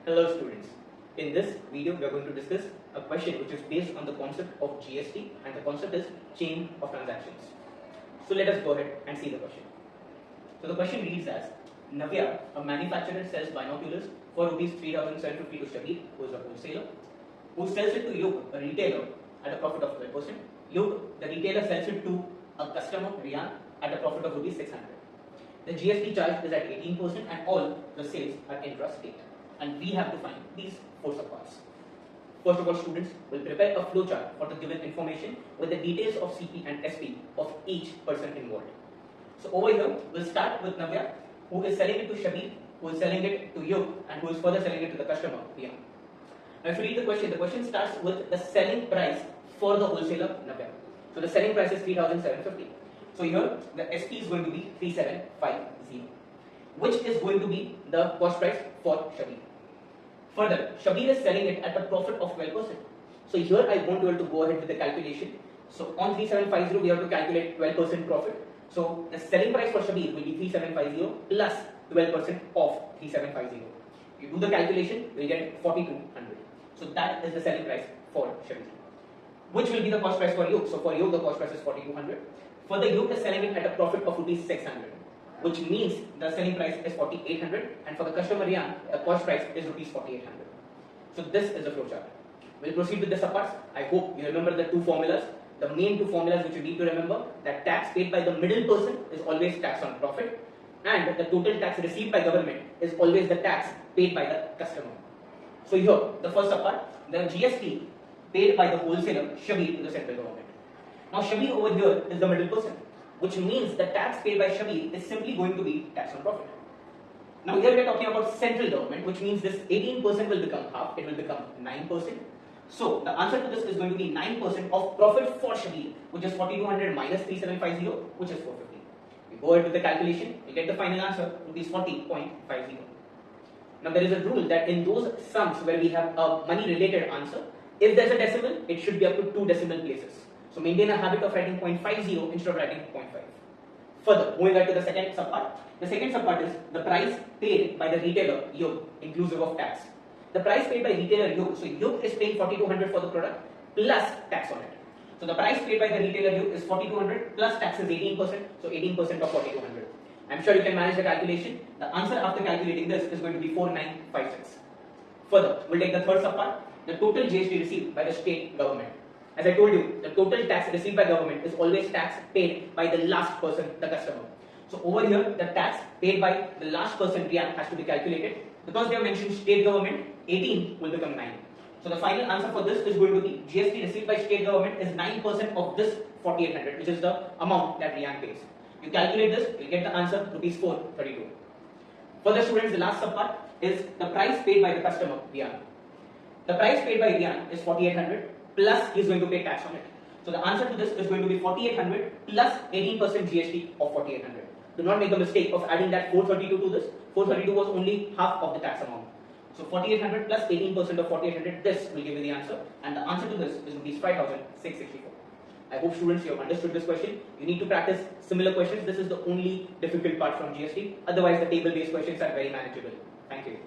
Hello students, in this video we are going to discuss a question which is based on the concept of GST and the concept is chain of transactions. So let us go ahead and see the question. So the question reads as, Navya, a manufacturer, sells binoculars for Rs 3,750 to Shabir, who is a wholesaler, who sells it to Yug, a retailer, at a profit of 12%. Yug, the retailer, sells it to a customer, Rian, at a profit of Rs 600. The GST charge is at 18% and all the sales are intra-state. And we have to find these four subparts. First of all, students will prepare a flowchart for the given information with the details of CP and SP of each person involved. So over here, we'll start with Navya, who is selling it to Shabir, who is selling it to Yug, and who is further selling it to the customer, Rian. Now if you read the question starts with the selling price for the wholesaler, Navya. So the selling price is 3,750. So here, the SP is going to be 3,750, which is going to be the cost price for Shabir. Further, Shabir is selling it at a profit of 12%. So here I want you all to go ahead with the calculation. So on 3750 we have to calculate 12% profit. So the selling price for Shabir will be 3750 plus 12% of 3750. You do the calculation, you will get 4200. So that is the selling price for Shabir. Which will be the cost price for Yug? So for Yug the cost price is 4200. For the Yug is selling it at a profit of Rs 600. Which means the selling price is 4800 and for the customer Rian, the cost price is Rs 4800. So this is the flowchart. We'll proceed with the subparts. I hope you remember the two formulas. The main two formulas which you need to remember, that tax paid by the middle person is always tax on profit and the total tax received by government is always the tax paid by the customer. So here, the first subpart, the GST paid by the wholesaler Shabir to the central government. Now Shabir over here is the middle person, which means the tax paid by Shabir is simply going to be tax on profit. Now here we are talking about central government, which means this 18% will become half, it will become 9%. So the answer to this is going to be 9% of profit for Shabir, which is 4200 minus 3750, which is 450. We go ahead with the calculation, we get the final answer, Rs 40.50. Now there is a rule that in those sums where we have a money related answer, if there's a decimal, it should be up to 2 decimal places. So maintain a habit of writing 0.50 instead of writing 0.5. Further, moving on to the second subpart. The second subpart is the price paid by the retailer, Yug, inclusive of tax. The price paid by retailer Yug, so Yug is paying 4200 for the product plus tax on it. So the price paid by the retailer Yug is 4200 plus tax is 18%, so 18% of 4200. I'm sure you can manage the calculation. The answer after calculating this is going to be 4956. Further, we'll take the third subpart, the total GST received by the state government. As I told you, the total tax received by government is always tax paid by the last person, the customer. So over here, the tax paid by the last person, Rian, has to be calculated. Because they have mentioned state government, 18 will become 9. So the final answer for this is going to be GST received by state government is 9% of this 4800, which is the amount that Rian pays. You calculate this, you'll get the answer, Rs 432. For the students, the last subpart is the price paid by the customer, Rian. The price paid by Rian is 4800 plus he is going to pay tax on it. So the answer to this is going to be 4800 plus 18% GST of 4800. Do not make the mistake of adding that 432 to this. 432 was only half of the tax amount. So 4800 plus 18% of 4800, this will give you the answer. And the answer to this is Rs 5664. I hope students you have understood this question. You need to practice similar questions. This is the only difficult part from GST. Otherwise the table based questions are very manageable. Thank you.